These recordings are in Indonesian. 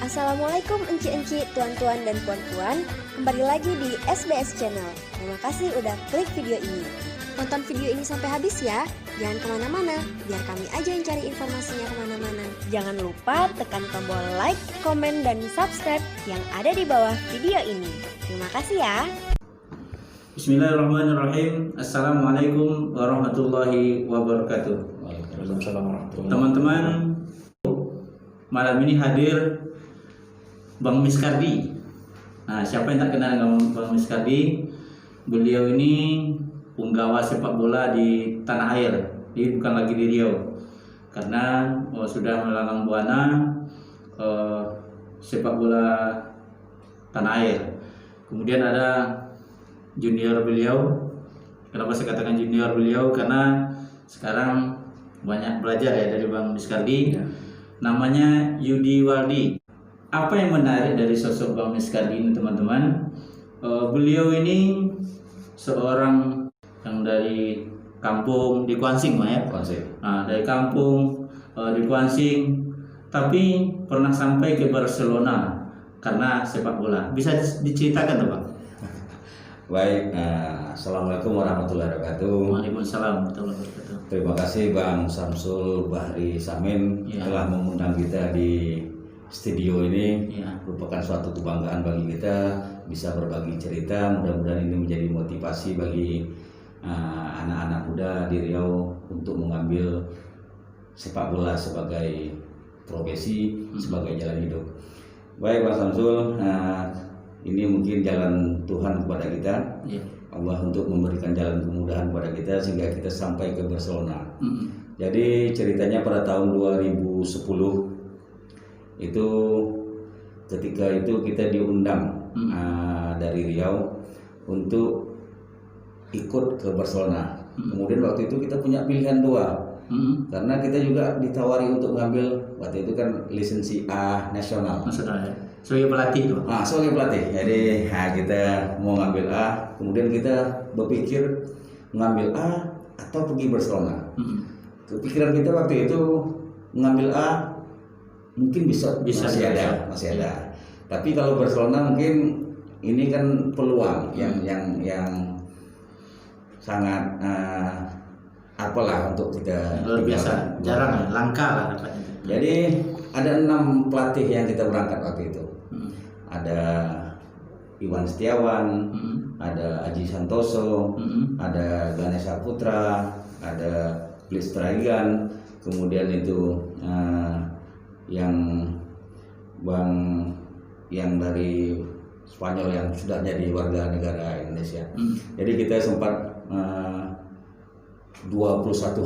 Assalamualaikum enci-enci, tuan-tuan dan puan-puan. Kembali lagi di SBS Channel. Terima kasih udah klik video ini. Tonton video ini sampai habis ya. Jangan kemana-mana, biar kami aja yang cari informasinya kemana-mana. Jangan lupa tekan tombol like, komen, dan subscribe yang ada di bawah video ini. Terima kasih ya. Bismillahirrahmanirrahim. Assalamualaikum warahmatullahi wabarakatuh. Waalaikumsalam warahmatullahi wabarakatuh. Teman-teman, malam ini hadir Bang Miskardi. Nah, siapa yang tak kenal dengan Bang Miskardi? Beliau ini punggawa sepak bola di tanah air. Ini bukan lagi di Riau, karena sudah melalang buana sepak bola tanah air. Kemudian ada junior beliau. Kenapa saya katakan junior beliau? Karena sekarang banyak belajar ya dari Bang Miskardi. Namanya Yudi Waldi. Apa yang menarik dari sosok Bang Miskardi ini, teman-teman? Beliau ini seorang yang dari kampung di Kuansing, ya. Nah, dari kampung di Kuansing, tapi pernah sampai ke Barcelona karena sepak bola. Bisa diceritakan tuh, Bang? Baik, Assalamualaikum warahmatullahi wabarakatuh. Waalaikumsalam warahmatullahi wabarakatuh. Terima kasih Bang Samsul Bahri Samin telah mengundang kita di studio ini. Merupakan suatu kebanggaan bagi kita bisa berbagi cerita. Mudah-mudahan ini menjadi motivasi bagi anak-anak muda di Riau untuk mengambil sepak bola sebagai profesi, sebagai jalan hidup. Baik Bang Samsul, ini mungkin jalan Tuhan kepada kita. Allah untuk memberikan jalan kemudahan kepada kita sehingga kita sampai ke Barcelona. Jadi ceritanya pada tahun 2010 itu, ketika itu kita diundang dari Riau untuk ikut ke Barcelona. Kemudian waktu itu kita punya pilihan dua, karena kita juga ditawari untuk mengambil waktu itu kan lisensi A nasional. Ya? Sebagai pelatih tuh. Sebagai pelatih. Jadi kita mau ngambil A, kemudian kita berpikir mengambil A atau pergi Barcelona. Kepikiran kita waktu itu mengambil A mungkin masih ada. Tapi kalau Barcelona mungkin ini kan peluang yang sangat apalah untuk kita luar biasa, jarang ya, langka lah dapatnya. Jadi ada 6 pelatih yang kita berangkat waktu itu. Ada Iwan Setiawan, ada Aji Santoso, ada Ganesha Putra, ada Blitz Traigan, kemudian itu yang dari Spanyol yang sudah jadi warga negara Indonesia. Jadi kita sempat 21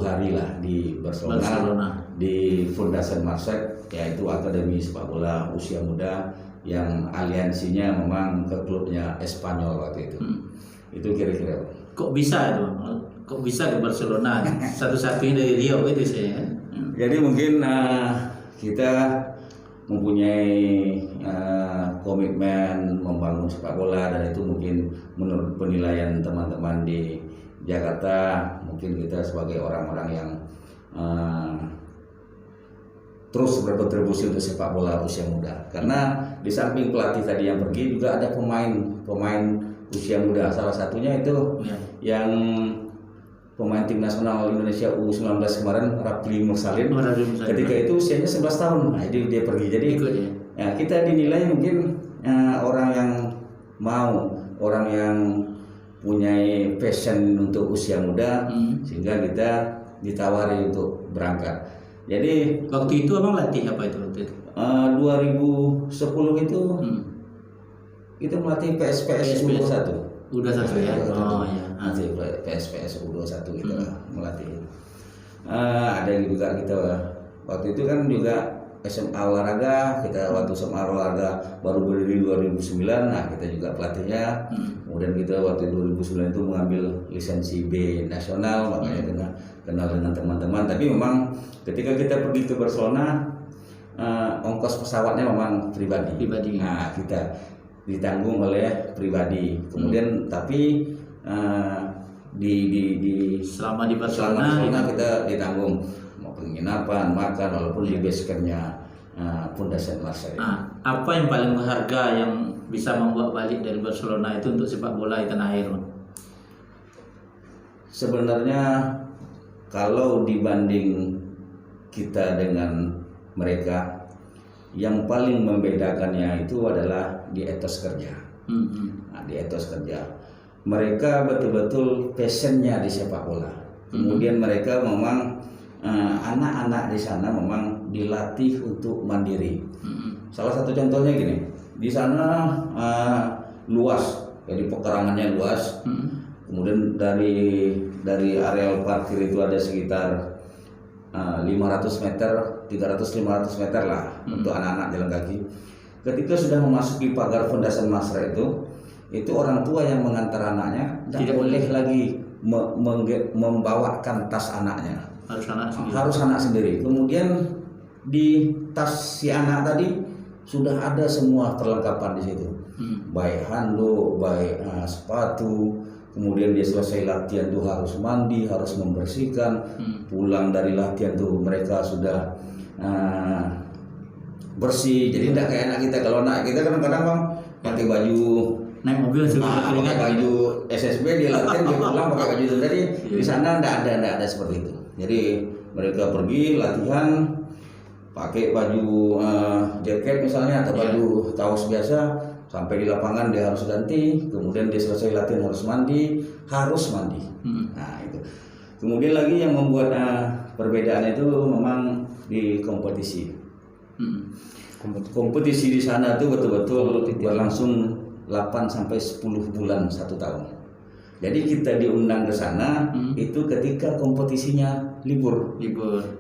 hari lah di Barcelona. Di Fundación Marcet, yaitu akademi sepak bola usia muda yang aliansinya memang ke klubnya Espanyol waktu itu. Itu kira-kira. Kok bisa itu? Kok bisa ke Barcelona? Satu-satunya dari Riau itu saya. Jadi mungkin kita mempunyai komitmen membangun sepak bola, dan itu mungkin menurut penilaian teman-teman di Jakarta, mungkin kita sebagai orang-orang yang terus berkontribusi untuk sepak bola usia muda. Karena di samping pelatih tadi yang pergi, juga ada pemain usia muda. Salah satunya itu yang pemain tim nasional Indonesia U19 kemarin, Rapli Mursalin. Ketika itu usianya 11 tahun. Nah, itu dia pergi. Jadi kita dinilai mungkin orang yang orang yang punya passion untuk usia muda, sehingga kita ditawari untuk berangkat. Jadi waktu itu abang latih apa itu waktu itu? 2010 itu kita melatih PSPS U21. U21 ya. Nanti PSPS U21 kita melatih. Ada juga kita waktu itu kan juga SMA olahraga. Kita waktu SMA olahraga baru berdiri 2009. Nah, kita juga pelatihnya. Kemudian kita waktu 2009 itu mengambil lisensi B nasional, makanya kenal dengan teman-teman. Tapi memang ketika kita pergi ke Barcelona, ongkos pesawatnya memang pribadi. Nah, kita ditanggung oleh pribadi. Kemudian tapi selama di Barcelona kita ditanggung mau penginapan, makan, walaupun di base campnya Fundasan Marseille. Apa yang paling berharga yang bisa membuat balik dari Barcelona itu untuk sepak bola di tanah air? Sebenarnya kalau dibanding kita dengan mereka, yang paling membedakannya itu adalah di etos kerja. Di etos kerja, mereka betul-betul passionnya di sepak bola. Kemudian mereka memang anak-anak di sana memang dilatih untuk mandiri. Salah satu contohnya gini, di sana luas, jadi pekarangannya luas. Kemudian dari areal parkir itu ada sekitar 500 meter, 300-500 meter lah untuk anak-anak jalan kaki. Ketika sudah memasuki pagar Fundasan Marseille itu orang tua yang mengantar anaknya tidak boleh lagi membawakan tas anaknya. Harus anak sendiri. Kemudian di tas si anak tadi sudah ada semua perlengkapan di situ, baik handuk, baik sepatu. Kemudian dia selesai latihan tuh harus mandi, harus membersihkan. Pulang dari latihan tuh mereka sudah bersih. Jadi tidak kayak anak kita. Kalau anak kita kadang-kadang bang pakai baju naik mobil pakai baju SSB, dia latihan dia pulang pakai baju itu. Jadi di sana tidak ada seperti itu. Jadi mereka pergi latihan pakai baju jaket misalnya atau baju kaos biasa, sampai di lapangan dia harus ganti, kemudian dia selesai latihan harus mandi. Nah itu. Kemudian lagi yang membuat perbedaan itu memang di kompetisi. Kompetisi di sana tuh betul-betul berlangsung 8 sampai 10 bulan 1 tahun. Jadi kita diundang ke sana itu ketika kompetisinya libur.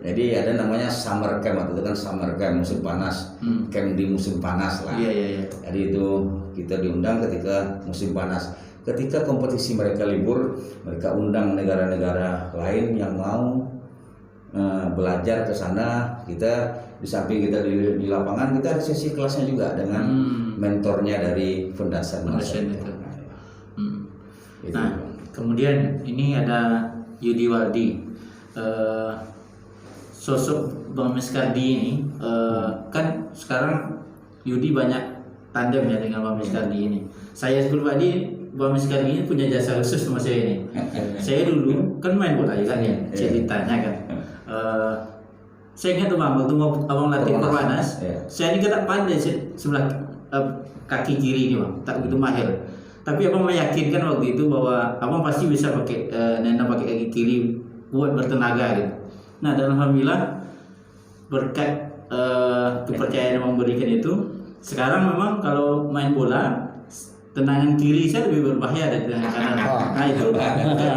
Jadi ada namanya summer camp, itu kan summer camp musim panas, camp di musim panas lah. Jadi itu kita diundang ketika musim panas. Ketika kompetisi mereka libur, mereka undang negara-negara lain yang mau belajar ke sana. Kita di samping kita di lapangan, kita ada sesi kelasnya juga dengan mentornya dari Fundasan Marseille. Nah, kemudian ini ada Yudi Waldi, sosok Bang Miskardi ini, kan sekarang Yudi banyak tandem ya dengan Bang Miskardi ini. Saya pribadi Bang Miskardi ini punya jasa khusus sama saya ini. Saya dulu kan main bola juga ya, ceritanya kan. Saya ingat tuh bang, waktu mau abang latih Perbanas, saya ini tak pandai sebelah kaki kiri ini bang, tak begitu mahir. Tapi abang meyakinkan waktu itu bahwa abang pasti bisa pakai Nena pakai kaki kiri buat bertenaga gitu. Nah dan alhamdulillah berkat kepercayaan yang memberikan itu, sekarang memang kalau main bola tendangan kiri saya lebih berbahaya dari tendangan kanan. Nah itu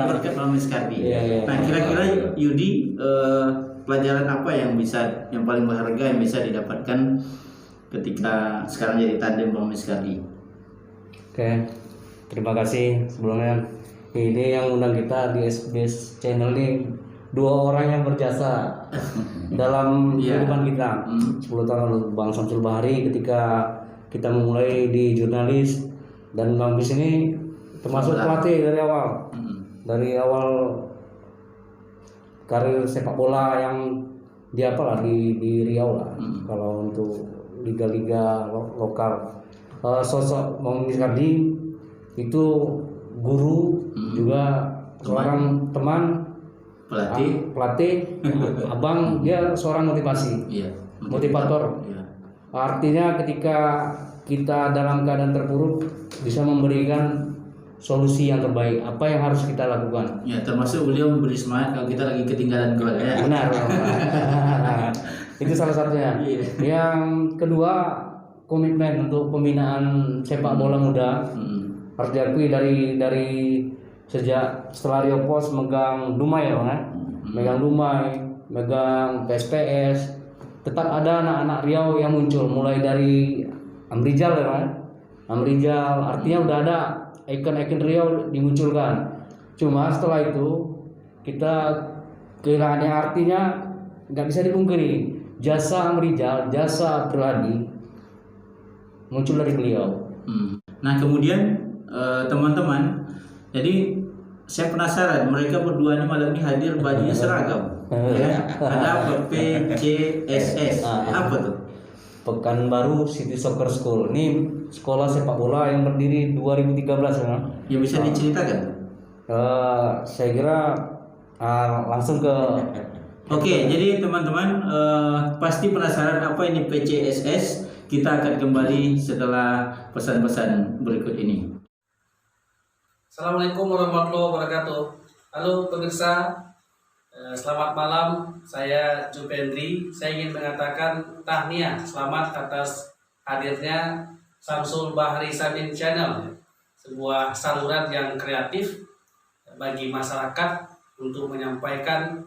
berkat Bang Miskardi. Nah kira-kira Yudi pelajaran apa yang paling berharga yang bisa didapatkan ketika sekarang jadi tandem Bang Miskardi? Oke, terima kasih sebelumnya. Ini yang undang kita di SBS channel ini 2 orang yang berjasa dalam kehidupan kita. 10 tahun lalu Bang Samsul Bahari ketika kita memulai di jurnalis, dan Bang Bis ini termasuk pelatih dari awal karir sepak bola yang dia di Riau lah. Kalau untuk liga-liga lokal, sosok Bang Miskardi itu guru juga, seorang teman, pelatih, abang dia seorang motivasi, motivator. Artinya ketika kita dalam keadaan terpuruk bisa memberikan solusi yang terbaik, apa yang harus kita lakukan. Ya, termasuk beliau memberi semangat kalau kita lagi ketinggalan keluarga. Benar. Itu salah satunya. Yang kedua, komitmen untuk pembinaan sepak bola muda. Harus diakui dari sejak setelah Rio Pos megang Dumai megang Dumai, megang PSPS, tetap ada anak-anak Riau yang muncul, mulai dari Amrijal Amrijal, artinya udah ada ikon-ikon Riau dimunculkan. Cuma setelah itu kita kehilangannya, artinya nggak bisa dipungkiri jasa Amrijal, jasa Perladi muncul dari beliau. Nah kemudian teman-teman, jadi saya penasaran, mereka berdua ini malam ini hadir bajunya seragam. Ya? Ada apa? PCSS, apa tuh? Pekanbaru City Soccer School. Ini sekolah sepak bola yang berdiri 2013 ya. Ya bisa diceritakan. Saya kira langsung ke Oke, jadi teman-teman pasti penasaran apa ini PCSS. Kita akan kembali setelah pesan-pesan berikut ini. Assalamualaikum warahmatullahi wabarakatuh. Halo pemirsa, selamat malam. Saya Jupendri. Saya ingin mengatakan tahniah selamat atas hadirnya Samsul Bahri Samin Channel, sebuah saluran yang kreatif bagi masyarakat untuk menyampaikan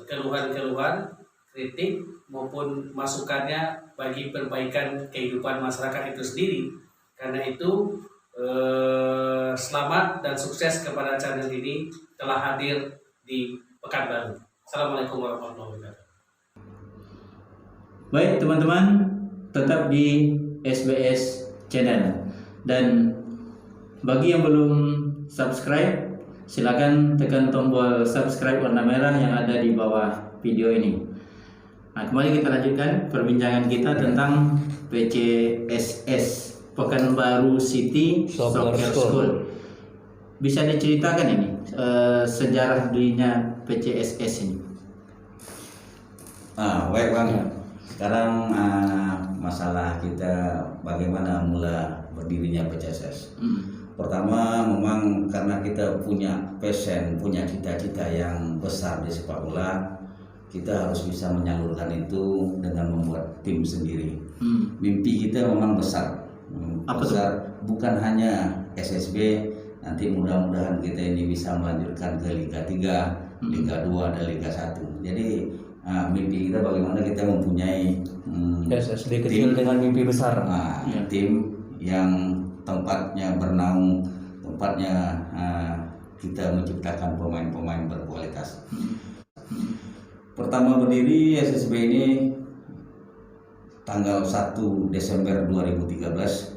keluhan-keluhan, kritik maupun masukannya bagi perbaikan kehidupan masyarakat itu sendiri. Karena itu selamat dan sukses kepada channel ini telah hadir di Pekanbaru. Assalamualaikum warahmatullahi wabarakatuh. Baik teman-teman, tetap di SBS Channel. Dan bagi yang belum subscribe, silakan tekan tombol subscribe warna merah yang ada di bawah video ini. Nah, kembali kita lanjutkan perbincangan kita tentang PCSS, Pekanbaru City Soccer School. Bisa diceritakan ini sejarah dirinya PCSS ini? Baik Bang. Sekarang masalah kita bagaimana mula berdirinya PCSS. Pertama memang karena kita punya passion, punya cita-cita yang besar di sepak bola, kita harus bisa menyalurkan itu dengan membuat tim sendiri. Mimpi kita memang besar. Besar bukan hanya SSB, nanti mudah-mudahan kita ini bisa melanjutkan ke Liga 3, Liga 2 dan Liga 1. Jadi mimpi kita bagaimana kita mempunyai SSB kecil dengan mimpi besar. Tim yang tempatnya bernaung, tempatnya kita menciptakan pemain-pemain berkualitas. Pertama berdiri SSB ini tanggal 1 Desember 2013.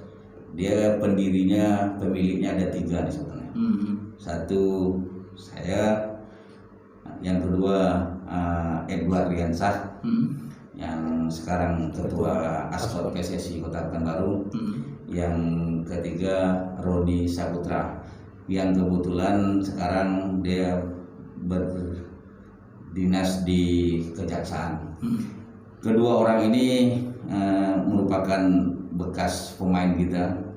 Dia pendirinya, pemiliknya ada 3 nih sebenarnya. Satu saya, yang kedua Edward Riansah, yang sekarang ketua Askot PSSI Kota Pekanbaru, yang ketiga Roni Saputra, yang kebetulan sekarang dia berdinas di Kejaksaan. Kedua orang ini merupakan bekas pemain kita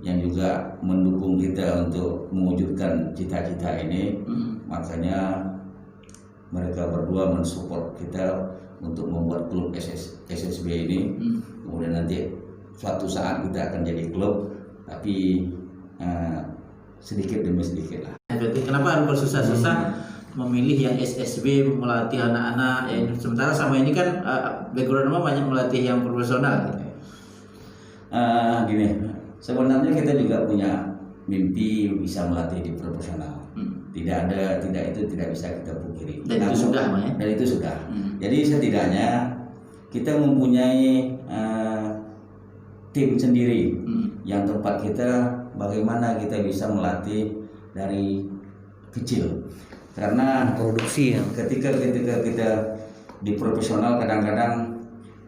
yang juga mendukung kita untuk mewujudkan cita-cita ini. Makanya mereka berdua mensupport kita untuk membuat klub SSB ini. Kemudian nanti suatu saat kita akan jadi klub, tapi sedikit demi sedikit lah. Kenapa harus bersusah-susah memilih yang SSB, melatih anak-anak ya, sementara sama ini kan background banyak melatih yang profesional gitu. Gini, sebenarnya kita juga punya mimpi bisa melatih di profesional. Tidak bisa kita pungkiri. Dan itu sudah, ya? Dan itu sudah. Jadi setidaknya kita mempunyai tim sendiri yang tempat kita bagaimana kita bisa melatih dari kecil. Karena Produksi ya. ketika kita di profesional kadang-kadang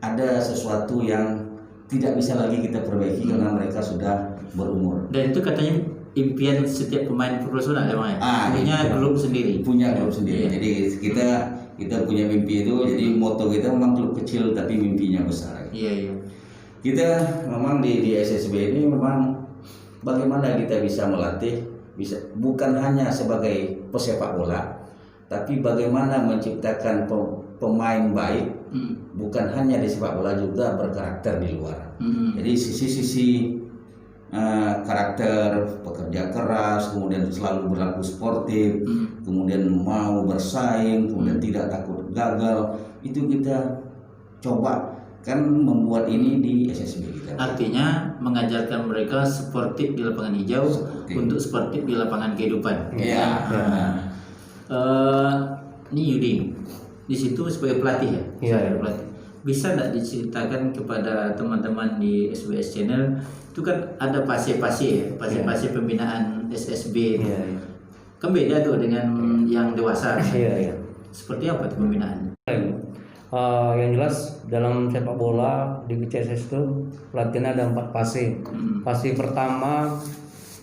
ada sesuatu yang tidak bisa lagi kita perbaiki karena mereka sudah berumur. Dan itu katanya impian setiap pemain profesional ya, Bang ya? Punya klub sendiri. Punya klub sendiri. Jadi kita punya mimpi itu. Jadi moto kita memang klub kecil tapi mimpinya besar. Iya. Kita memang di SSB ini memang bagaimana kita bisa melatih, bisa bukan hanya sebagai pesepak bola, tapi bagaimana menciptakan pemain baik, bukan hanya di sepak bola juga berkarakter di luar. Jadi sisi-sisi karakter, pekerja keras, kemudian selalu berlaku sportif, kemudian mau bersaing, kemudian tidak takut gagal, itu kita coba kan membuat ini di SSB kita. Artinya mengajarkan mereka sportif di lapangan hijau untuk sportif di lapangan kehidupan. Iya. Ini Yudi di situ sebagai pelatih ya. Iya. Pelatih. Bisa tidak diceritakan kepada teman-teman di SBS Channel, itu kan ada fase-fase pembinaan SSB. Iya. Kan beda tuh dengan yang dewasa. Iya. Seperti apa tuh pembinaannya? Yang jelas dalam sepak bola di PCSS itu latihannya ada 4 fase. Fase pertama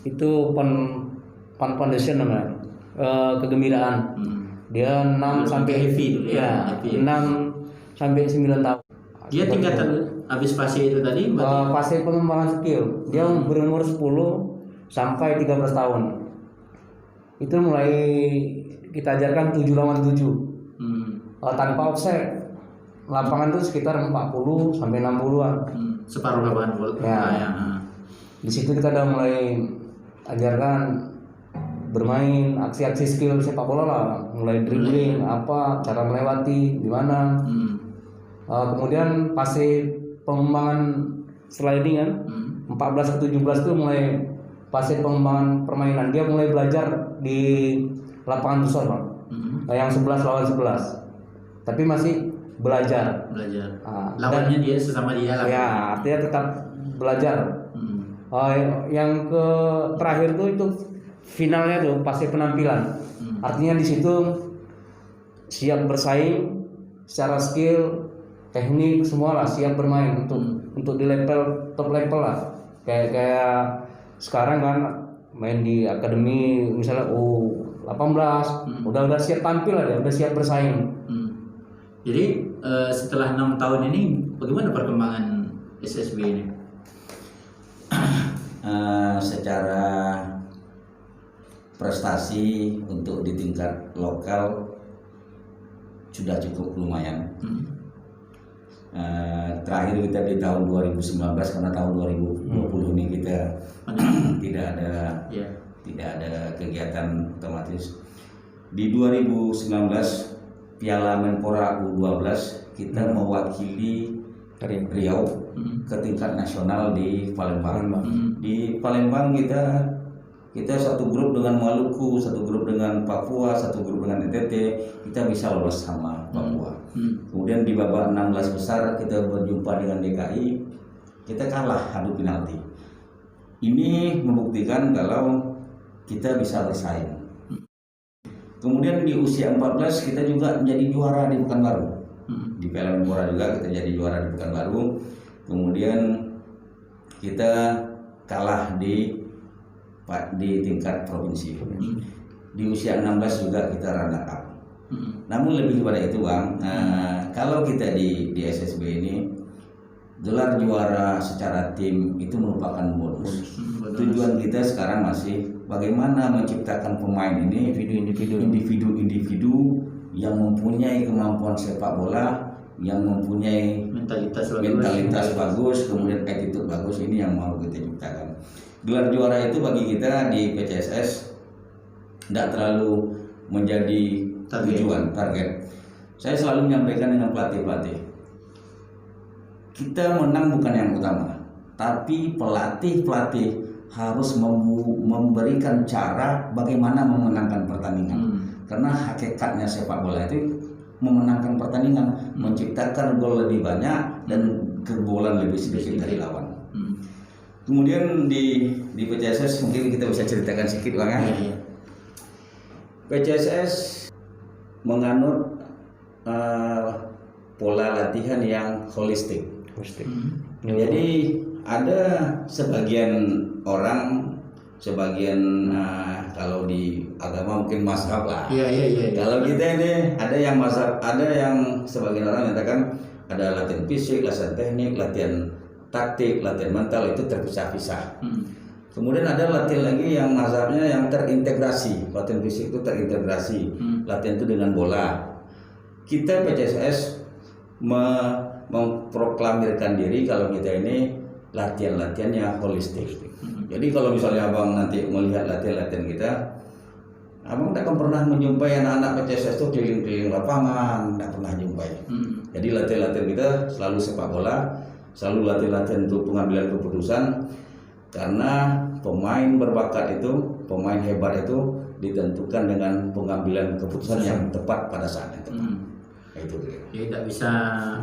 itu foundation namanya, kegembiraan. Dia 6 sampai heavy ya, 6 sampai 9 tahun. Dia tingkatan habis fase itu tadi fase pengembangan skill. Dia berumur 10 sampai 13 tahun. Itu mulai kita ajarkan 7 lawan 7. Tanpa offset. Lapangan itu sekitar 40 sampai 60-an. Separuh lapangan bola. Ya. Di situ kita udah mulai ajarkan bermain aksi-aksi skill sepak bola lah, mulai dribbling, apa cara melewati gimana. Kemudian fase pengembangan sliding kan, 14 ke 17 itu mulai fase pengembangan permainan. Dia mulai belajar di lapangan besar Pak. Yang 11 lawan 11. Tapi masih belajar. Lawannya dia sesama dia lah. Ya, artinya tetap belajar. Yang terakhir tuh itu finalnya tuh fase penampilan. Artinya di situ siap bersaing secara skill, teknik, semua lah siap bermain untuk di level top level lah. Kayak sekarang kan main di akademi misalnya U18 udah siap tampil lah, udah siap bersaing. Jadi setelah 6 tahun ini bagaimana perkembangan SSB ini? Secara prestasi untuk di tingkat lokal sudah cukup lumayan. Terakhir kita di tahun 2019 karena tahun 2020 ini kita tidak ada kegiatan otomatis. Di 2019 Piala Menpora U12 kita mewakili Riau ke tingkat nasional di Palembang. Di Palembang kita satu grup dengan Maluku, satu grup dengan Papua, satu grup dengan NTT, kita bisa lolos sama Papua. Kemudian di babak 16 besar kita berjumpa dengan DKI, kita kalah adu penalti. Ini membuktikan kalau kita bisa bersaing. Kemudian di usia 14 kita juga menjadi juara di Pekanbaru. Di Piala Menpora juga kita jadi juara di Pekanbaru. Kemudian kita kalah di tingkat provinsi. Di usia 16 juga kita runner up. Namun lebih kepada itu Bang, kalau kita di SSB ini gelar juara secara tim itu merupakan bonus. Tujuan kita sekarang masih bagaimana menciptakan pemain ini individu yang mempunyai kemampuan sepak bola, yang mempunyai mentalitas bagus, kemudian attitude bagus. Ini yang mau kita ciptakan. Gelar juara itu bagi kita di PCSS tidak terlalu menjadi target. Saya selalu menyampaikan dengan pelatih-pelatih, kita menang bukan yang utama, tapi pelatih-pelatih harus memberikan cara bagaimana memenangkan pertandingan. Karena hakikatnya sepak bola itu memenangkan pertandingan, menciptakan gol lebih banyak dan kebobolan lebih sedikit dari lawan. Kemudian di PCSS mungkin kita bisa ceritakan sedikit Bang ya. PCSS menganut pola latihan yang holistik. Jadi ada sebagian orang, kalau di agama mungkin mazhab lah. Kalau kita ini ada yang mazhab, ada yang sebagian orang mengatakan ada latihan fisik, latihan teknik, latihan taktik, latihan mental itu terpisah-pisah. Kemudian ada latihan lagi yang mazhabnya yang terintegrasi. Latihan fisik itu terintegrasi. Latihan itu dengan bola. Kita PCSS memproklamirkan diri kalau kita ini latihan-latihannya holistik. Jadi kalau misalnya Abang nanti melihat latihan-latihan kita, Abang tidak akan pernah menjumpai anak-anak PCSS itu keliling-keliling lapangan, tidak pernah jumpai. Jadi latihan-latihan kita selalu sepak bola, selalu latihan-latihan untuk pengambilan keputusan. Karena pemain berbakat itu, pemain hebat itu ditentukan dengan pengambilan keputusan yang tepat pada saat yang tepat. Itu ya, tidak bisa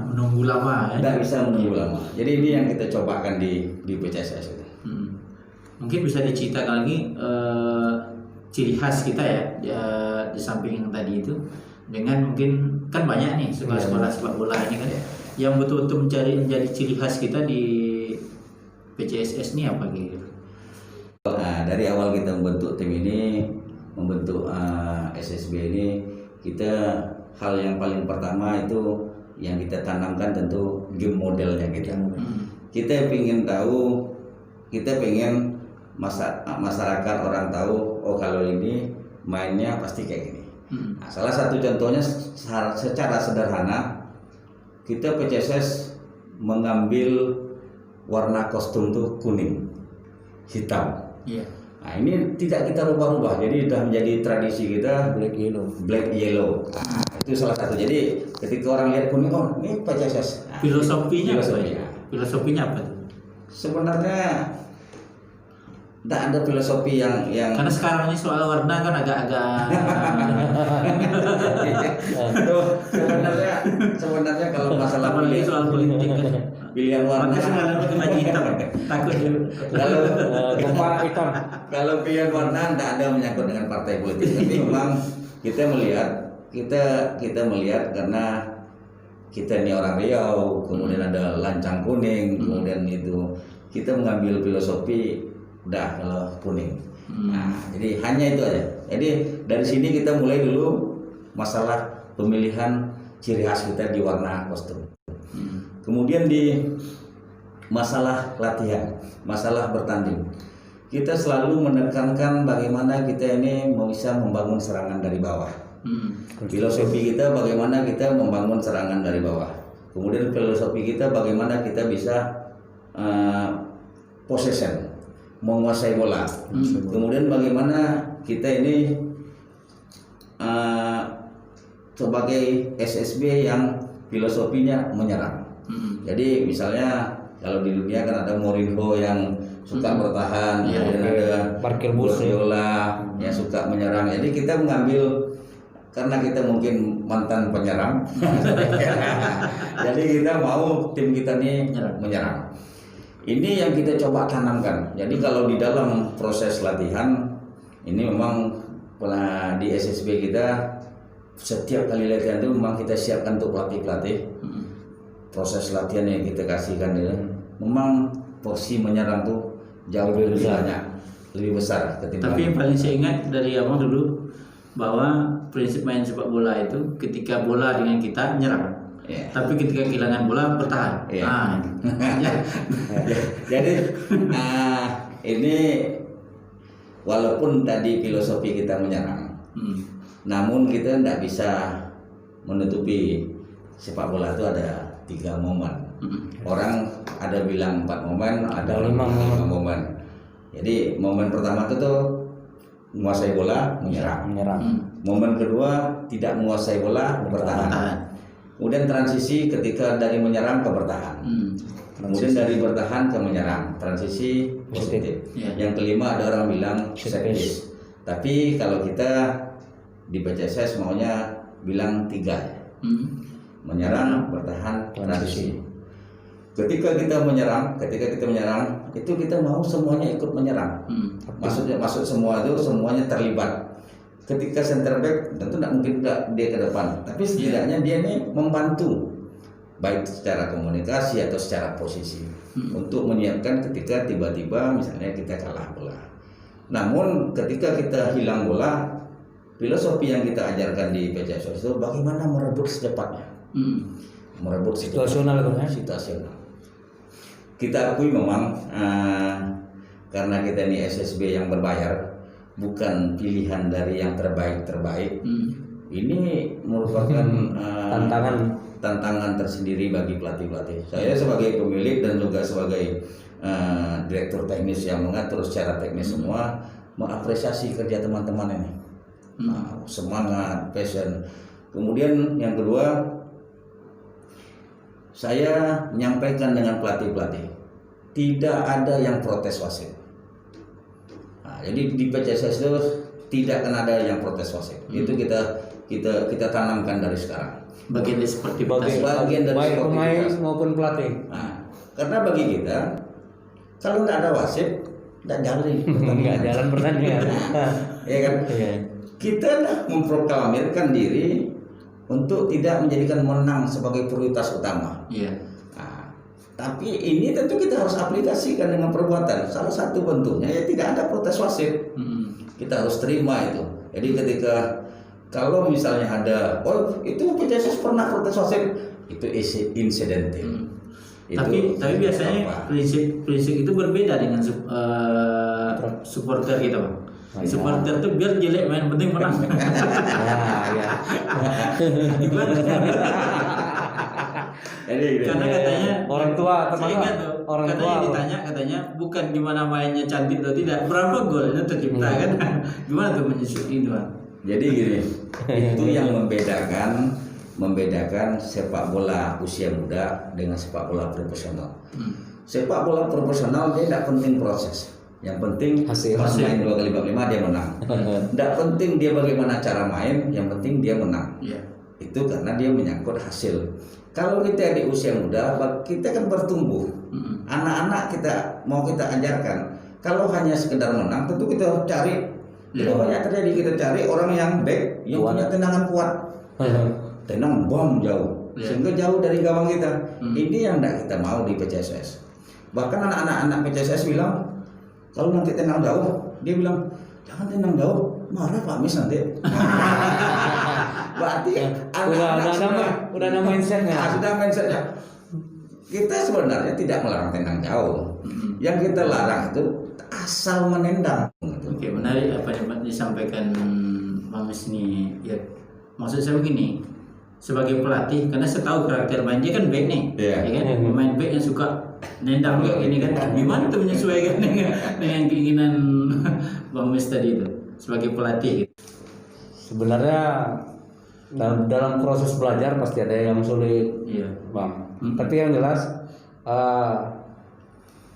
menunggu lama ya. Tidak bisa menunggu lama. Jadi ini yang kita cobakan di PCSS itu. Mungkin bisa diceritakan lagi ciri khas kita ya, di samping yang tadi itu dengan mungkin kan banyak nih sekolah-sekolah sepak bola ini kan yang betul-betul menjadi ciri khas kita di PCSS ini apa gitu. Nah, dari awal kita membentuk tim ini, membentuk SSB ini, kita hal yang paling pertama itu yang kita tanamkan tentu game modelnya kita. Kita ingin tahu, kita pengen masyarakat orang tahu, oh kalau ini mainnya pasti kayak gini. Nah, salah satu contohnya secara sederhana, kita PCSS mengambil warna kostum tuh kuning, hitam. Iya. Nah, ini tidak kita rubah-rubah, jadi sudah menjadi tradisi kita black yellow. Nah, itu salah satu. Jadi ketika orang lihat kuning, oh ini PCSS. Nah, Filosofinya apa? Sebenarnya tidak ada filosofi yang karena sekarang ini soal warna kan agak-agak sebenarnya kalau masalah apalagi soal politik kan. pilihan warna Makanya sekarang pakai hitam takut kalau pilihan warna tidak ada menyangkut dengan partai politik, tapi memang kita melihat karena kita ini orang Riau, kemudian ada lancang kuning, kemudian itu kita mengambil filosofi udah kalau kuning. Nah, jadi hanya itu aja. Jadi dari sini kita mulai dulu masalah pemilihan ciri khas kita di warna kostum. Kemudian di masalah latihan, masalah bertanding, kita selalu menekankan bagaimana kita ini bisa membangun serangan dari bawah. Filosofi kita bagaimana kita membangun serangan dari bawah. Kemudian filosofi kita bagaimana kita bisa possession, menguasai bola. Kemudian bagaimana kita ini sebagai SSB yang filosofinya menyerang. Jadi misalnya kalau di dunia kan ada Mourinho yang suka bertahan, kemudian ada Guardiola yang suka menyerang. Jadi kita mengambil, karena kita mungkin mantan penyerang, jadi kita mau tim kita nih menyerang. Ini yang kita coba tanamkan. Jadi kalau di dalam proses latihan ini memang di SSB kita setiap kali latihan itu memang kita siapkan untuk pelatih-pelatih. Proses latihan yang kita kasihkan itu memang porsi menyerang tuh jauh lebih banyak, lebih besar ketimbang. Tapi yang paling saya ingat dari abang dulu bahwa prinsip main sepak bola itu ketika bola dengan kita nyerang. Tapi ketika kehilangan bola bertahan. Jadi ini walaupun tadi filosofi kita menyerang, namun kita tidak bisa menutupi sepak bola itu ada 3 momen. Orang ada bilang 4 momen, ada 5 momen. Jadi momen pertama itu tuh menguasai bola, menyerang. Momen kedua tidak menguasai bola, bertahan. Kemudian transisi ketika dari menyerang ke bertahan. Kemudian dari bertahan ke menyerang, transisi positif. Yang kelima ada orang bilang set piece. Tapi kalau kita di PCSS maunya bilang 3. Menyerang, bertahan, transisi. Ketika kita menyerang, itu kita mau semuanya ikut menyerang. Maksud semua itu semuanya terlibat. Ketika center back tentu tidak mungkin dia ke depan, tapi setidaknya dia ini membantu baik secara komunikasi atau secara posisi untuk menyiapkan ketika tiba-tiba misalnya kita kalah bola. Namun ketika kita hilang bola, filosofi yang kita ajarkan di PCSS itu bagaimana merebut secepatnya. Merebut situasional. Kita akui memang karena kita ini SSB yang berbayar, bukan pilihan dari yang terbaik. Ini merupakan tantangan tersendiri bagi pelatih-pelatih. Saya sebagai pemilik dan juga sebagai direktur teknis yang mengatur secara teknis semua, mengapresiasi kerja teman-teman ini. Semangat, passion. Kemudian yang kedua, saya menyampaikan dengan pelatih-pelatih, tidak ada yang protes wasit. Jadi di PCSS itu tidak akan ada yang protes wasit. Itu kita tanamkan dari sekarang. Bagian dari sportivitas. Bagian dari baik pemain sportivitas maupun pelatih. Karena bagi kita kalau tidak ada wasit, tidak jalan. Nggak jalan pertandingan. Ya kan? Kita dah memproklamirkan diri untuk tidak menjadikan menang sebagai prioritas utama. Iya. Nah, tapi ini tentu kita harus aplikasikan dengan perbuatan. Salah satu bentuknya ya tidak ada protes wasit. Kita harus terima itu. Jadi ketika kalau misalnya ada, oh itu PCSS pernah protes wasit, itu insidentil. Tapi biasanya prinsip itu berbeda dengan supporter kita, Bang. Supporter tuh biar jelek main penting menang. Ya. Gimana? Karena katanya orang tua saya ingat tuh, orang katanya tua ditanya katanya bukan gimana mainnya cantik atau tidak, berapa golnya tercipta kan? Gimana tuh menyusun itu, Bang? Jadi gini, itu yang membedakan sepak bola usia muda dengan sepak bola profesional. Sepak bola profesional dia tidak penting proses, yang penting hasil. Main 2 kali 45 dia menang. Tidak penting dia bagaimana cara main, yang penting dia menang. Itu karena dia menyangkut hasil. Kalau kita di usia muda, kita kan bertumbuh. Anak-anak kita mau kita ajarkan. Kalau hanya sekedar menang, tentu kita cari. Itu banyak terjadi, kita cari orang yang back, yang punya tendangan kuat, tenang bom jauh, sehingga jauh dari gawang kita. Ini yang tidak kita mau di PCSS. Bahkan anak-anak PCSS bilang, kalau nanti tenang jauh, dia bilang jangan tenang jauh, marah Pak Mis nanti. Berarti udah ada mindsetnya. Sudah mindsetnya. Kita sebenarnya tidak melarang tenang jauh. Yang kita larang itu asal menendang. Oke, menarik apa yang disampaikan Mamis ini. Ya, maksud saya begini, sebagai pelatih, karena saya tahu karakter main dia kan back nih, ya kan, pemain back yang suka nendang kayak gini kan, gimana tuh menyesuaikan dengan keinginan Mamis tadi itu sebagai pelatih? Sebenarnya dalam proses belajar pasti ada yang sulit, Bang. Tapi yang jelas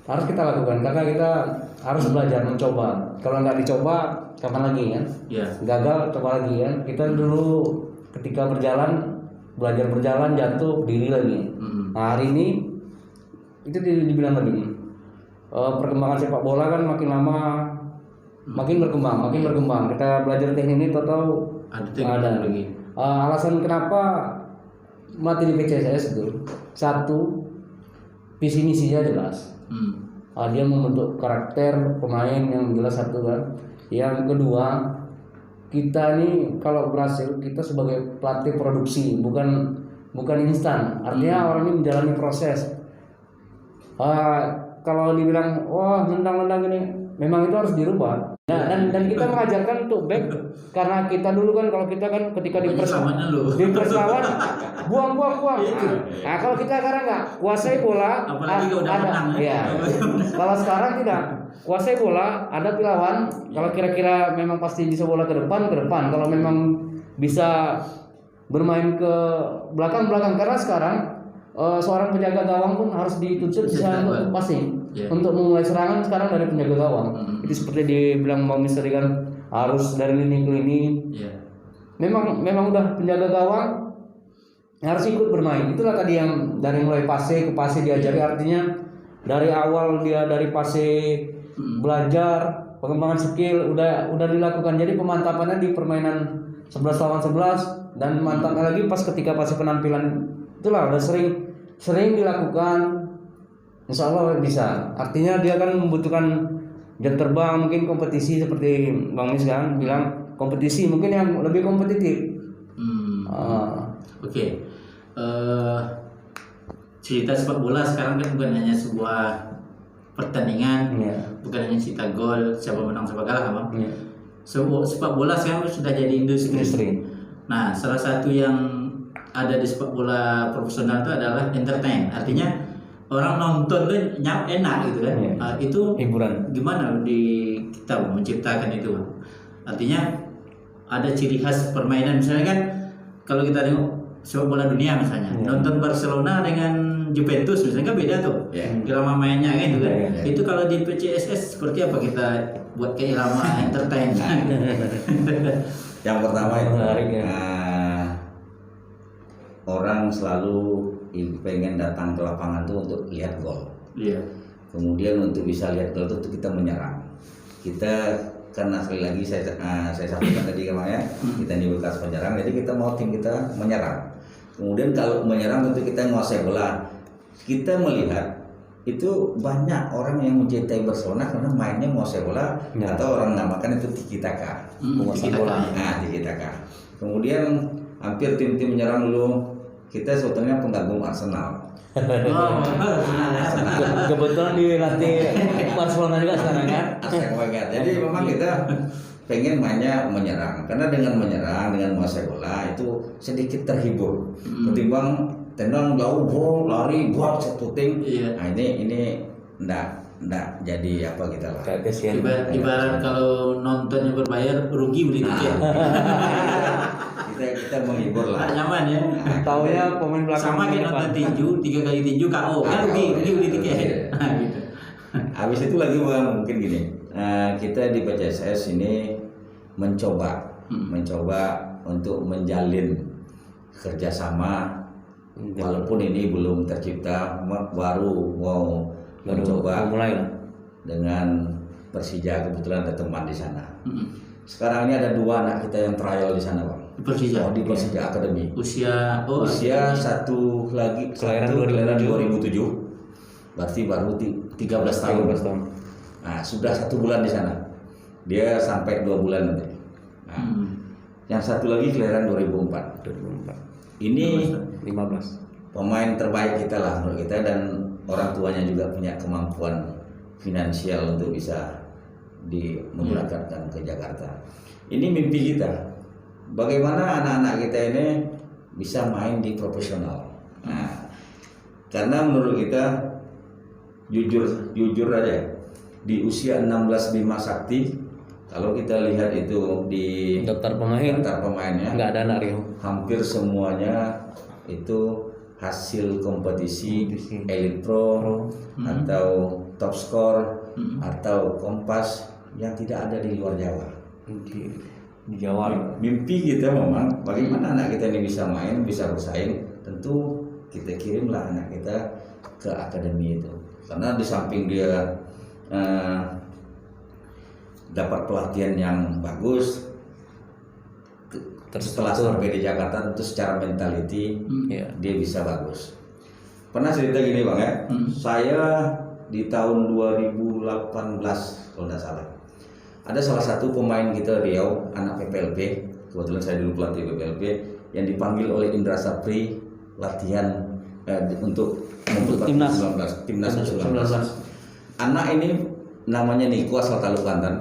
harus kita lakukan karena kita harus belajar mencoba. Kalau nggak dicoba, kapan lagi kan? Gagal, coba lagi kan? Kita dulu ketika belajar berjalan jatuh diri lagi. Nah, hari ini itu dibilang tadi perkembangan sepak bola kan makin lama makin berkembang. Kita belajar teknik ini atau ada lagi. Alasan kenapa melatih di PCSS itu satu, visi misinya jelas. Dia membentuk karakter pemain yang jelas satu kan. Yang kedua, kita nih kalau berhasil, kita sebagai pelatih produksi, bukan instan. Artinya orang ini menjalani proses. Kalau dibilang wah nendang ini, memang itu harus dirubah. Dan kita mengajarkan untuk back karena kita dulu kan kalau kita kan ketika di persawahan buang. Nah kalau kita sekarang nggak kuasai bola, apalagi udah menang ya. Kalau sekarang tidak kuasai bola, ada lawan. Kalau kira-kira memang pasti bisa bola ke depan. Kalau memang bisa bermain ke belakang karena sekarang seorang penjaga gawang pun harus dituntut bisa untuk passing. Untuk memulai serangan sekarang dari penjaga gawang. Itu seperti dibilang Bang Mister kan harus dari lini ke lini. Memang udah penjaga gawang harus ikut bermain. Itulah tadi yang dari mulai pase ke pase diajari, artinya dari awal dia dari pase belajar pengembangan skill udah dilakukan. Jadi pemantapannya di permainan 11 lawan 11 dan mantapnya lagi pas ketika pase penampilan. Itulah udah sering dilakukan. Insya Allah bisa. Artinya dia kan membutuhkan jam terbang, mungkin kompetisi seperti Bang Mis kan bilang kompetisi mungkin yang lebih kompetitif. Oke. Cerita sepak bola sekarang kan bukan hanya sebuah pertandingan, bukan hanya cerita gol, siapa menang siapa kalah, Bang. Sepak bola sekarang sudah jadi industri. Nah, salah satu yang ada di sepak bola profesional itu adalah entertain. Artinya orang nonton tuh enak gitu kan. Itu hiburan. Gimana kita menciptakan itu? Artinya ada ciri khas permainan, misalnya kan kalau kita tengok sepak bola dunia misalnya, nonton Barcelona dengan Juventus misalnya kan beda tuh irama mainnya kan gitu kan. Itu kalau di PCSS seperti apa kita buat kayak irama entertain? Yang pertama itu orang selalu pengen datang ke lapangan tuh untuk lihat gol. Kemudian untuk bisa lihat gol itu kita menyerang. Kita karena sekali lagi saya sampaikan tadi kemarin kita ini bekas penyerang, jadi kita mau tim kita menyerang. Kemudian kalau menyerang tentu kita menguasai bola. Kita melihat itu banyak orang yang mencintai Barcelona karena mainnya menguasai bola atau orang namakan itu tiki taka. Menguasai bola. Nah, tiki taka. Kemudian hampir tim-tim menyerang dulu kita sebetulnya pengagum Arsenal. Kebetulan dilatih Barcelona juga sekarang kan. Arsene Wenger. Jadi memang kita pengen mainnya menyerang karena dengan menyerang dengan menguasai bola itu sedikit terhibur ketimbang tendang jauh bol lari buat satu tim. Nah ini enggak jadi apa kita lah. Ibarat kalau nontonnya berbayar rugi beli tiket. Kita menghibur lah. Nyaman ya. Taunya pemain belakang sama kayak nonton tinju 3 kali tinju KO kan rugi beli tiket. Gitu. Habis itu lagi mungkin gini. Kita di PCSS ini mencoba untuk menjalin kerjasama walaupun ini belum tercipta, baru mau mencoba mulai lah dengan Persija. Kebetulan ada teman di sana. Sekarang ini ada 2 anak kita yang trial di sana, Bang. Persija. Di Persija Academy. Usia satu lagi kelahiran 2007. Berarti baru 13 tahun. Nah, sudah 1 bulan di sana. Dia sampai 2 bulan nanti. Nah, yang satu lagi kelahiran 2004. Ini 15 pemain terbaik kita lah menurut kita, dan orang tuanya juga punya kemampuan finansial untuk bisa memberangkatkan ke Jakarta. Ini mimpi kita. Bagaimana anak-anak kita ini bisa main di profesional. Nah, karena menurut kita jujur aja di usia 16 Bima Sakti, kalau kita lihat itu di daftar pemainnya nggak ada anak Rio. Hampir semuanya itu hasil kompetisi Elite Pro atau Top Score atau Kompas yang tidak ada di luar Jawa. Di Jawa. Mimpi kita memang bagaimana anak kita ini bisa main, bisa bersaing. Tentu kita kirimlah anak kita ke akademi itu, karena di samping dia dapat pelatihan yang bagus, setelah sampai di Jakarta tentu secara mentality dia bisa bagus. Pernah cerita gini Bang ya, saya di tahun 2018 kalau tidak salah, ada salah satu pemain kita Riau, anak PPLP, kebetulan saya dulu pelatih PPLP, yang dipanggil oleh Indra Sapri latihan untuk timnas 19. Anak ini namanya Niko, asal Talu Banten.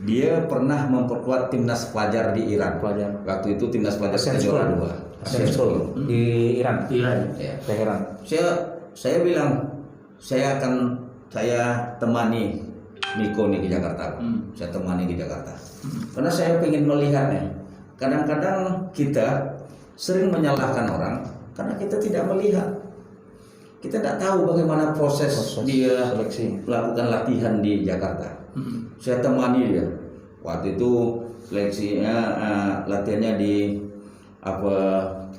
Dia pernah memperkuat timnas pelajar di Iran. Waktu itu timnas pelajar juara 2 di Iran. Ya. Teheran. Saya bilang saya temani Niko nih ke Jakarta. Saya temani ke Jakarta. Karena saya ingin melihatnya. Kadang-kadang kita sering menyalahkan orang karena kita tidak melihat. Kita tidak tahu bagaimana proses dia melakukan latihan di Jakarta. Saya temani dia. Waktu itu seleksinya latihannya di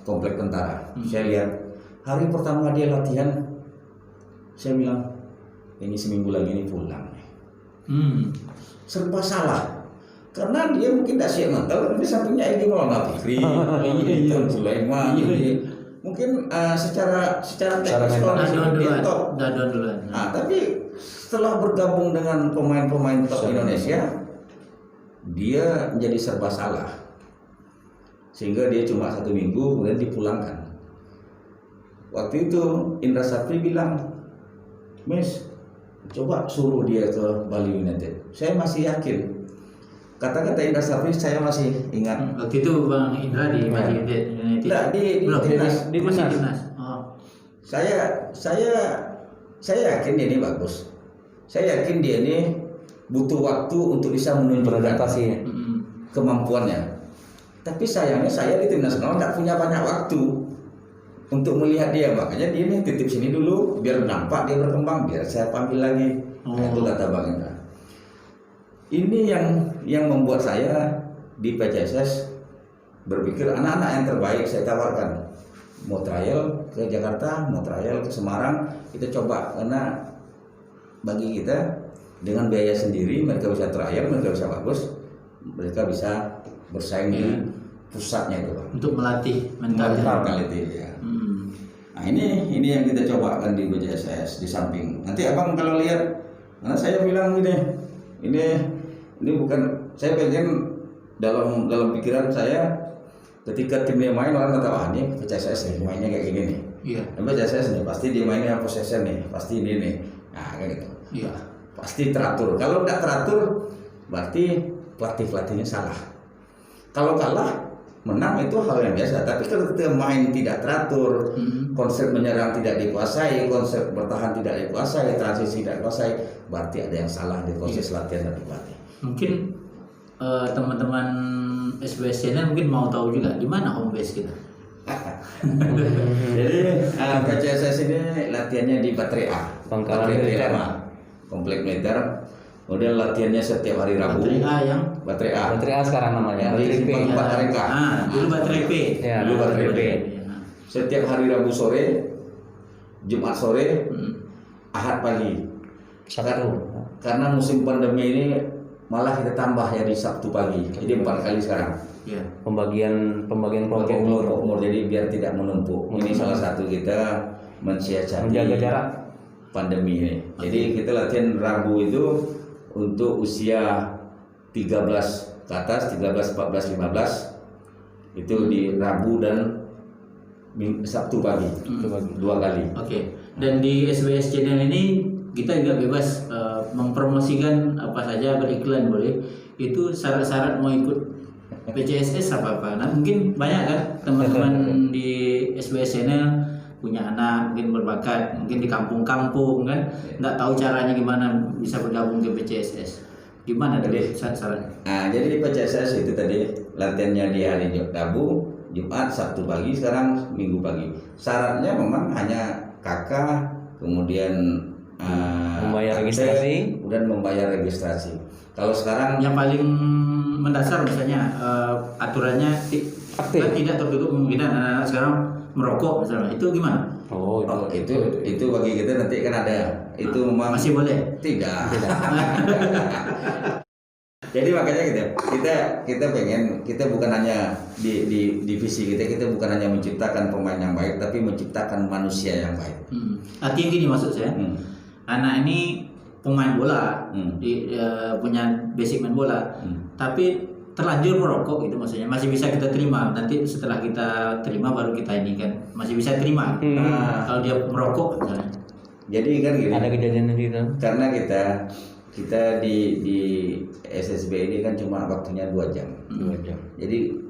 komplek tentara. Saya lihat hari pertama dia latihan, saya bilang ini seminggu lagi ini pulang. Serba salah. Karena dia mungkin tidak siap mental, tapi sampingnya Edi Maulana Fikri, Tom Sulaiman, mungkin secara teknis dia top. Nah, tapi setelah bergabung dengan pemain-pemain top Indonesia, dia menjadi serba salah, sehingga dia cuma 1 minggu kemudian dipulangkan. Waktu itu Indra Sapri bilang, Miss, coba suruh dia ke Bali United. Saya masih yakin. Kata-kata Indra Sapri saya masih ingat. Waktu itu Bang Indra di Bali United. Tidak, di timnas. Oh. Saya yakin dia ini bagus. Saya yakin dia ini butuh waktu untuk bisa menunjukkan kemampuannya. Tapi sayangnya saya di timnas nasional tidak punya banyak waktu untuk melihat dia. Makanya dia ini titip sini dulu biar nampak dia berkembang, biar saya panggil lagi. Itu kata Bang Indra. Ini yang membuat saya di PCSS berpikir anak-anak yang terbaik saya tawarkan. Mau trial ke Jakarta, mau trial ke Semarang, kita coba. Karena bagi kita dengan biaya sendiri mereka bisa terakhir, mereka bisa bagus, mereka bisa bersaing di pusatnya itu Pak. Untuk melatih mentality ya. Nah ini yang kita cobakan di BJSS di samping. Nanti abang kalau lihat, karena saya bilang ini bukan, saya pengen dalam pikiran saya ketika timnya main orang kata wah ini BJSS nih mainnya kayak gini nih. Iya. BJSS nih pasti dia mainnya possession nih, pasti ini nih. Nah kayak gitu. Iya. Pasti teratur. Kalau nggak teratur berarti pelatihnya salah. Kalau kalah menang itu hal yang biasa, tapi kalau kita main tidak teratur, konsep menyerang tidak dikuasai, konsep bertahan tidak dikuasai, transisi tidak dikuasai, berarti ada yang salah di proses latihan dan pelatih. Mungkin teman-teman SBS Channel mungkin mau tahu juga di mana home base kita. Jadi PCSS ini latihannya di Baterai A, Pangkalan Baterai militer. A, komplek militer. Kemudian latihannya setiap hari Rabu. Baterai A yang Baterai A. Baterai A sekarang namanya. Yang di Baterai P. Simpang 4 RK. dulu baterai P. Ya, Dulu Baterai P. Ya. Setiap hari Rabu sore, Jumat sore, Ahad pagi. Sabtu. Karena musim pandemi ini malah kita tambah ya di Sabtu pagi. Jadi 4 kali sekarang. Ya. Pembagian kelompok Pakai umur. kelompok umur jadi biar tidak menumpuk. Ini salah satu kita mensiasati Menjaga jarak. pandemi ini. Jadi kita latihan Rabu itu untuk usia 13 ke atas, 13, 14, 15 itu di Rabu dan Sabtu pagi, 2 kali. Oke. Dan di SBS Channel ini kita juga bebas mempromosikan apa saja, beriklan boleh. Itu syarat-syarat mau ikut PCSS apa-apa. Nah mungkin banyak kan teman-teman di SBS Channel punya anak mungkin berbakat, mungkin di kampung-kampung kan, nggak tahu caranya gimana bisa bergabung ke PCSS. Gimana tadi syarat-syaratnya? Nah, jadi di PCSS itu tadi latihannya di hari Rabu, Jumat, Sabtu pagi, sekarang Minggu pagi. Syaratnya memang hanya kakak, kemudian Membayar akte, registrasi. dan membayar registrasi. Kalau sekarang Yang paling mendasar misalnya aturannya kan tidak tertutup kemungkinan anak-anak sekarang merokok misalnya, itu gimana? oh, itu bagi kita nanti kan ada itu memang Masih boleh? tidak. Jadi makanya kita pengen, kita bukan hanya di divisi kita bukan hanya menciptakan pemain yang baik, tapi menciptakan manusia yang baik. Artinya gini maksud saya, anak ini pemain bola, punya basic main bola, tapi terlanjur merokok itu maksudnya masih bisa kita terima. Nanti setelah kita terima baru kita ini kan masih bisa terima. Kalau dia merokok misalnya. Jadi kan gini. Ada kejadian gitu. Karena kita di SSB ini kan cuma waktunya 2 jam. 2 jam. Jadi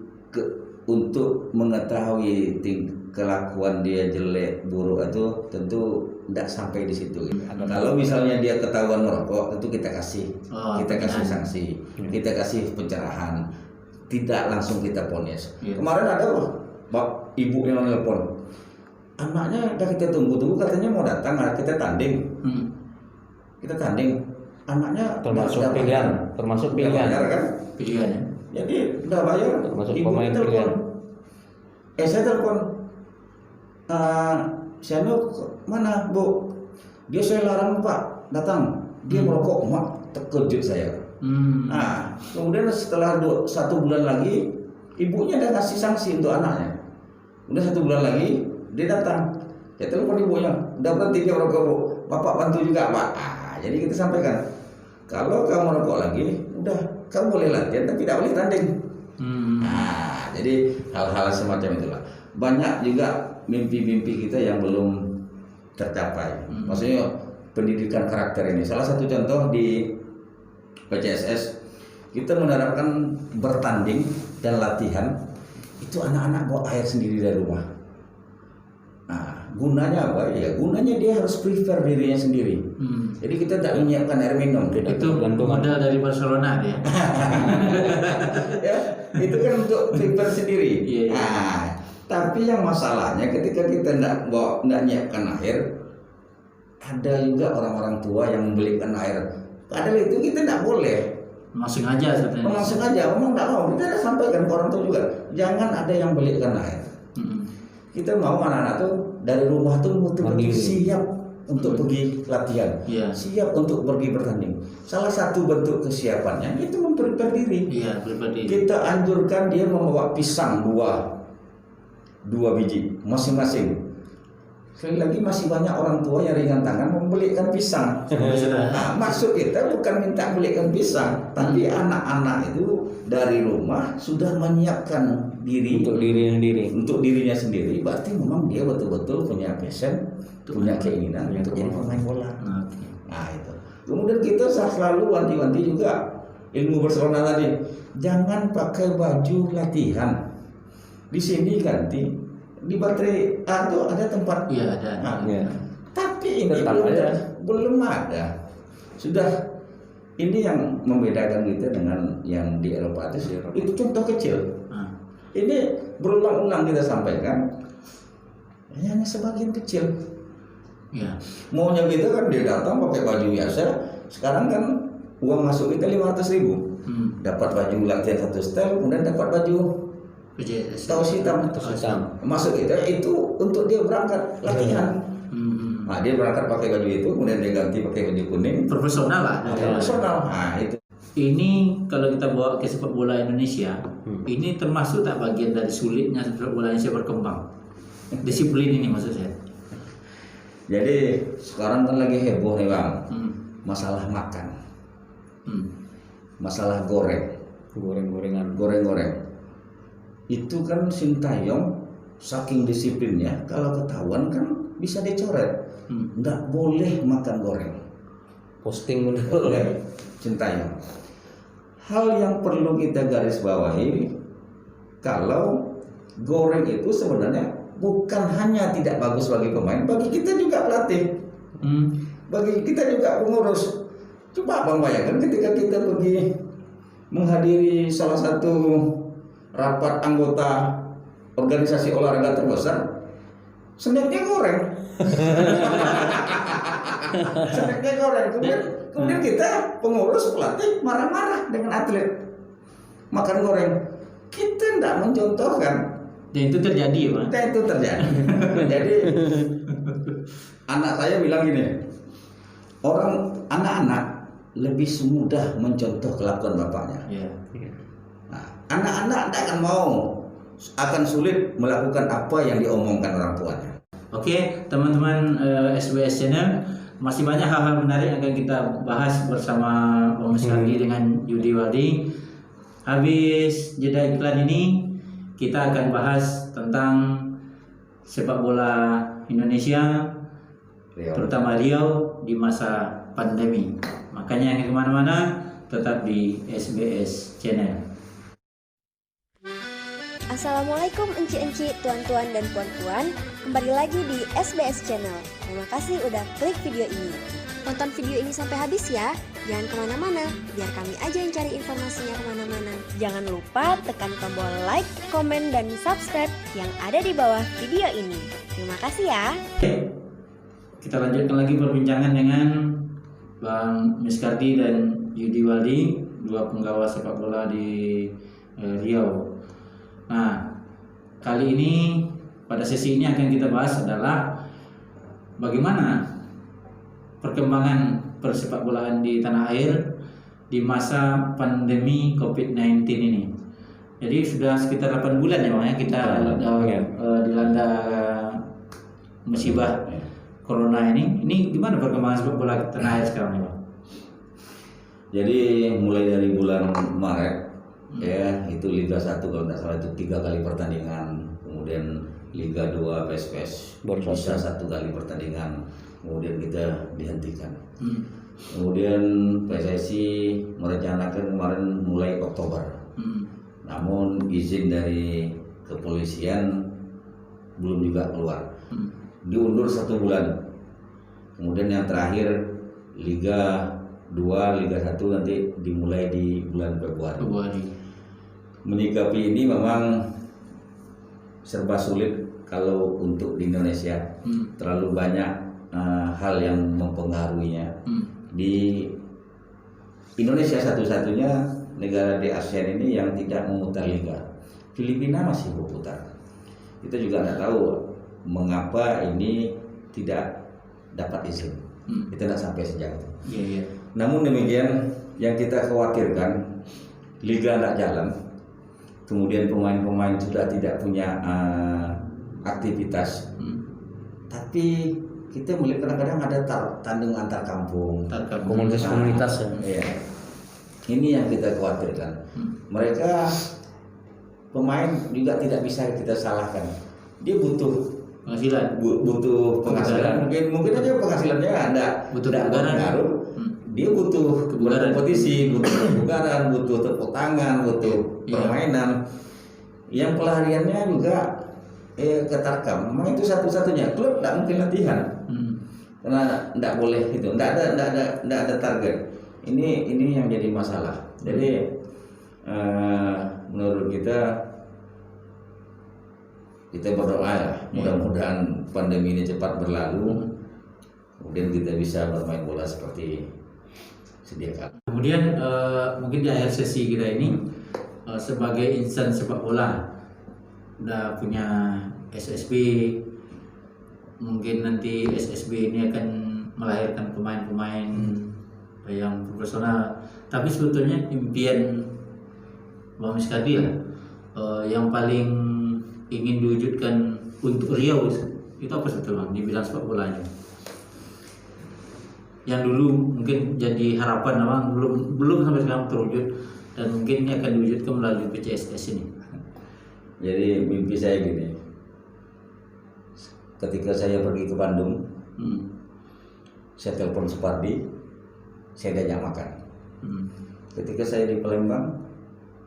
untuk mengetahui kelakuan dia jelek buruk itu tentu tidak sampai di situ. Kalau misalnya dia ketahuan merokok, tentu kita kasih sanksi, kita kasih pencerahan, tidak langsung kita ponis. Kemarin ada loh, ibu yang nelpon, anaknya udah kita tunggu katanya mau datang, kita tanding, anaknya Termasuk udah pilihan, bayar. termasuk Udah pilihan. bayar kan? Pilihannya. Jadi udah bayar, Termasuk ibu pemain telepon. pilihan. Saya telepon, Siano mana Bu? Dia saya larang Pak datang, dia merokok, mak terkejut saya. Nah, kemudian setelah 1 bulan lagi, ibunya udah ngasih sanksi untuk anaknya. Udah 1 bulan lagi, dia datang, saya telepon ibunya, udah berhenti dia merokok Bu, Bapak bantu juga Pak. Jadi kita sampaikan, kalau kamu merokok lagi, udah kamu boleh latihan tapi tidak boleh tanding. Nah, jadi hal-hal semacam itulah. Banyak juga mimpi-mimpi kita yang belum tercapai. Maksudnya pendidikan karakter ini. Salah satu contoh di PCSS kita menerapkan bertanding dan latihan itu anak-anak bawa air sendiri dari rumah. Nah, gunanya apa? Ya, gunanya dia harus prepare dirinya sendiri. Jadi kita tidak menyiapkan air minum. Itu modal dari Barcelona dia. Ya, itu kan untuk prepare sendiri. Iya. Nah, tapi yang masalahnya ketika kita tidak nyiapkan air, ada juga orang-orang tua yang membelikan air. Padahal itu kita tidak boleh. Langsung aja sebenarnya. Langsung aja, memang tidak mau. Kita sampaikan ke orang tua juga, jangan ada yang belikan air. Kita mau anak-anak tuh dari rumah tuh betul-betul siap untuk pergi latihan, siap untuk pergi bertanding. Salah satu bentuk kesiapannya itu memprepare diri. Kita anjurkan dia membawa pisang dua biji masing-masing. Sekali lagi masih banyak orang tua yang ringan tangan membelikan pisang. Nah, maksud kita bukan minta belikan pisang, tapi anak-anak itu dari rumah sudah menyiapkan diri untuk dirinya sendiri. Berarti memang dia betul-betul punya passion, punya keinginan untuk jadi pemain bola. Nah itu. Kemudian kita selalu wanti-wanti juga ilmu bersona tadi. Jangan pakai baju latihan. Di sini ganti. Di baterai A itu ada tempat. Iya ada. Nah, tapi ini belum ada. Sudah, ini yang membedakan kita dengan yang di Eropa itu contoh kecil. Ini berulang-ulang kita sampaikan. Hanya sebagian kecil. Maunya kita kan dia datang pakai baju biasa. Sekarang kan uang masuk kita 500.000. Dapat baju latihan 1 setel, kemudian dapat baju kaos hitam. Masuk kita itu untuk dia berangkat latihan. Nah, dia berangkat pakai baju itu, kemudian dia ganti pakai baju kuning. Profesional lah. Profesional. Nah itu. Ini kalau kita bawa ke sepak bola Indonesia, ini termasuk tak bagian dari sulitnya sepak bola Indonesia berkembang. Disiplin ini maksud saya. Jadi sekarang kan lagi heboh nih Bang, masalah makan, masalah goreng-gorengan. Itu kan Sintayong saking disiplinnya, kalau ketahuan kan bisa dicoret, nggak boleh makan goreng. Posting oleh Sintayong. Hal yang perlu kita garis bawahi, kalau goreng itu sebenarnya bukan hanya tidak bagus bagi pemain, bagi kita juga pelatih, bagi kita juga pengurus. Coba Abang bayangkan ketika kita pergi menghadiri salah satu rapat anggota organisasi olahraga terbesar, snacknya goreng. Snacknya goreng. Kemudian kita pengurus pelatih marah-marah dengan atlet makan goreng. Kita tidak mencontohkan. Dan itu terjadi, Pak. Dan itu terjadi. Jadi anak saya bilang gini, anak-anak lebih mudah mencontoh kelakuan bapaknya. Nah, anak-anak tidak akan sulit melakukan apa yang diomongkan orang tuanya. Oke, teman-teman SBS Channel, masih banyak hal-hal menarik yang akan kita bahas bersama Om Sandi dengan Yudi Waldi. Habis jeda iklan ini, kita akan bahas tentang sepak bola Indonesia, terutama Riau di masa pandemi. Makanya yang kemana-mana tetap di SBS Channel. Assalamualaikum enci-enci, tuan-tuan dan puan-puan. Kembali lagi di SBS Channel. Terima kasih udah klik video ini. Tonton video ini sampai habis ya. Jangan kemana-mana, biar kami aja yang cari informasinya kemana-mana. Jangan lupa tekan tombol like, komen, dan subscribe yang ada di bawah video ini. Terima kasih ya. Kita lanjutkan lagi perbincangan dengan Bang Miskardi dan Yudi Waldi, dua penggawa sepak bola di Riau. Nah, kali ini pada sesi ini akan kita bahas adalah bagaimana perkembangan persepak bolaan di tanah air di masa pandemi COVID-19 ini. Jadi sudah sekitar 8 bulan ya Bang ya kita dilanda musibah corona ini. Ini gimana perkembangan sepak bola tanah air sekarang nih Bang? Jadi mulai dari bulan Maret ya, itu Liga 1 kalau tidak salah itu 3 kali pertandingan, kemudian Liga 2 PSPS bisa 1 kali pertandingan, kemudian kita dihentikan. Kemudian PSSI merencanakan kemarin mulai Oktober, namun izin dari kepolisian belum juga keluar, diundur 1 bulan. Kemudian yang terakhir Liga 2, Liga 1 nanti dimulai di bulan Februari. Menyikapi ini memang serba sulit kalau untuk di Indonesia, terlalu banyak hal yang mempengaruhinya. Di Indonesia satu-satunya negara di ASEAN ini yang tidak memutar liga. Filipina masih berputar. Kita juga tidak tahu mengapa ini tidak dapat izin. Itu tidak sampai sejauh itu. Iya. Namun demikian, yang kita khawatirkan liga tidak jalan, kemudian pemain-pemain sudah tidak punya aktivitas, tapi kita melihat kadang-kadang ada tanding antar kampung, Komunitas-komunitas ya. Iya. Ini yang kita khawatirkan. Mereka pemain juga tidak bisa kita salahkan. Dia butuh penghasilan, butuh penghasilan. Mungkin aja penghasilannya butuh tidak berpengaruh. Dia butuh berkompetisi, butuh kebugaran, butuh tepuk tangan, butuh permainan. Yang pelariannya juga ketarkam. Memang itu satu-satunya klub tidak mungkin latihan. Karena tidak boleh itu, tidak ada target. Ini yang jadi masalah. Jadi menurut kita berdoa ya, mudah-mudahan pandemi ini cepat berlalu, kemudian kita bisa bermain bola seperti sedia kala. Kemudian mungkin di akhir sesi kita ini sebagai insan sepak bola udah punya SSB, mungkin nanti SSB ini akan melahirkan pemain-pemain yang profesional. Tapi sebetulnya impian Bang Miskadi yang paling ingin diwujudkan untuk Riau itu apa sebetulnya di bidang sepak bolanya? Yang dulu mungkin jadi harapan Abang belum sampai sekarang terwujud dan mungkin ini akan diwujudkan melalui PCSS ini. Jadi mimpi saya gini, ketika saya pergi ke Bandung, saya telepon Supardi, saya diajak makan. Ketika saya di Palembang,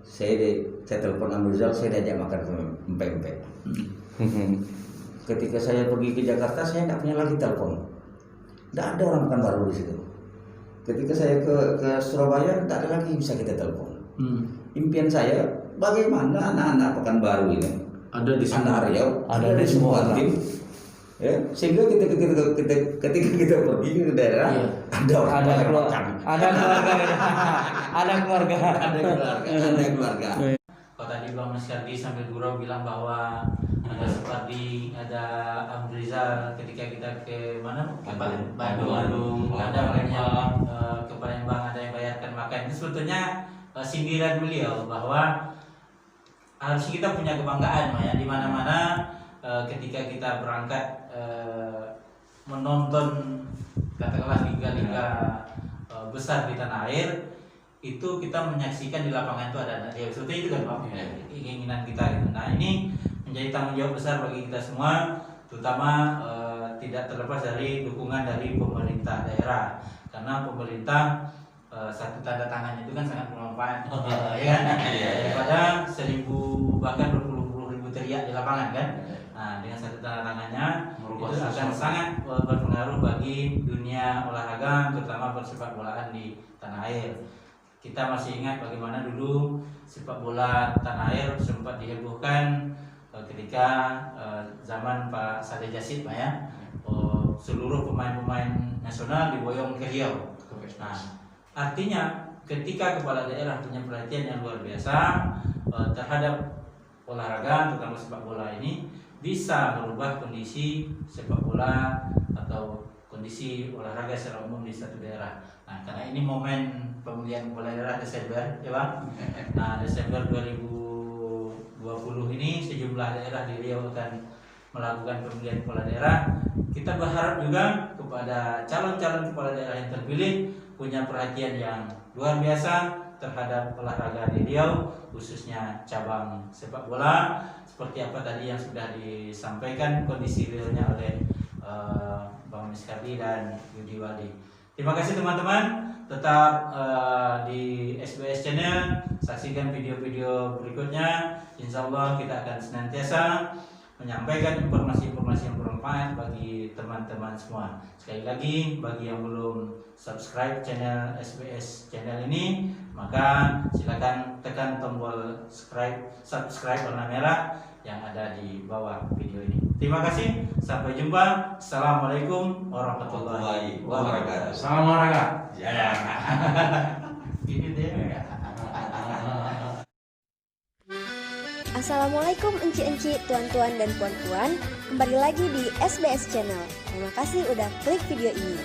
saya telepon Amrizal, saya diajak makan ke empek-empek. Ketika saya pergi ke Jakarta, saya tidak punya lagi telepon. Tidak ada orang Pekanbaru di situ. Ketika saya ke Surabaya, tidak ada lagi bisa kita telepon. Impian saya, bagaimana anak-anak Pekanbaru ini ada di anak Riau, ada di semua tim, ya, sehingga ketika kita pergi ke daerah, ada orang ada keluarga. Kalau tadi Bang Miskadi sambil gurau bilang bahwa ada Supardi, ada Amrizal ketika kita ke mana? Ke Bandung, ada banyak ke Palembang, ada yang bayarkan makan. Itu sebetulnya sindiran beliau bahwa harus kita punya kebanggaan ya di mana-mana ketika kita berangkat menonton katakanlah liga-liga besar di tanah air, itu kita menyaksikan di lapangan itu ada anak Riau. Sebetulnya itu kan Bang, keinginan kita gitu. Nah ini menjadi tanggung jawab besar bagi kita semua, terutama tidak terlepas dari dukungan dari pemerintah daerah, karena pemerintah satu tanda tangan itu kan sangat bermanfaat, ya kan? Daripada 1.000 bahkan berpuluh-puluh ribu teriak di lapangan kan. Nah dengan satu tanda tangannya itu akan sangat berpengaruh bagi dunia olahraga, terutama persepak bolaan di tanah air. Kita masih ingat bagaimana dulu sepak bola tanah air sempat dihebohkan ketika zaman Pak Saleh Jasid, Pak ya. Seluruh pemain-pemain nasional diboyong ke Riau. Nah, artinya ketika kepala daerah punya perhatian yang luar biasa terhadap olahraga, terutama sepak bola ini, bisa merubah kondisi sepak bola atau kondisi olahraga secara umum di satu daerah. Nah, karena ini momen pemilihan kepala daerah Desember, ya Bang. Nah, Desember 2020 ini sejumlah daerah di Riau akan melakukan pemilihan kepala daerah. Kita berharap juga kepada calon-calon kepala daerah yang terpilih punya perhatian yang luar biasa terhadap olahraga di Riau, khususnya cabang sepak bola. Seperti apa tadi yang sudah disampaikan kondisi realnya oleh Bang Miskadi dan Yudi Waldi. Terima kasih teman-teman, tetap di SBS Channel, saksikan video-video berikutnya. Insya Allah kita akan senantiasa menyampaikan informasi-informasi yang bermanfaat bagi teman-teman semua. Sekali lagi, bagi yang belum subscribe channel SBS Channel ini, maka silakan tekan tombol subscribe warna merah yang ada di bawah video ini. Terima kasih, sampai jumpa. Assalamualaikum warahmatullahi wabarakatuh. Salam olahraga. Ya. Ini dia. Assalamualaikum enci-enci, tuan-tuan dan puan-puan. Kembali lagi di SBS Channel. Terima kasih udah klik video ini.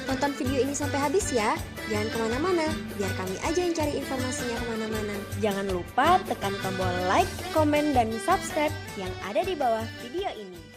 Tonton video ini sampai habis ya. Jangan kemana-mana, biar kami aja yang cari informasinya kemana-mana. Jangan lupa tekan tombol like, komen, dan subscribe yang ada di bawah video ini.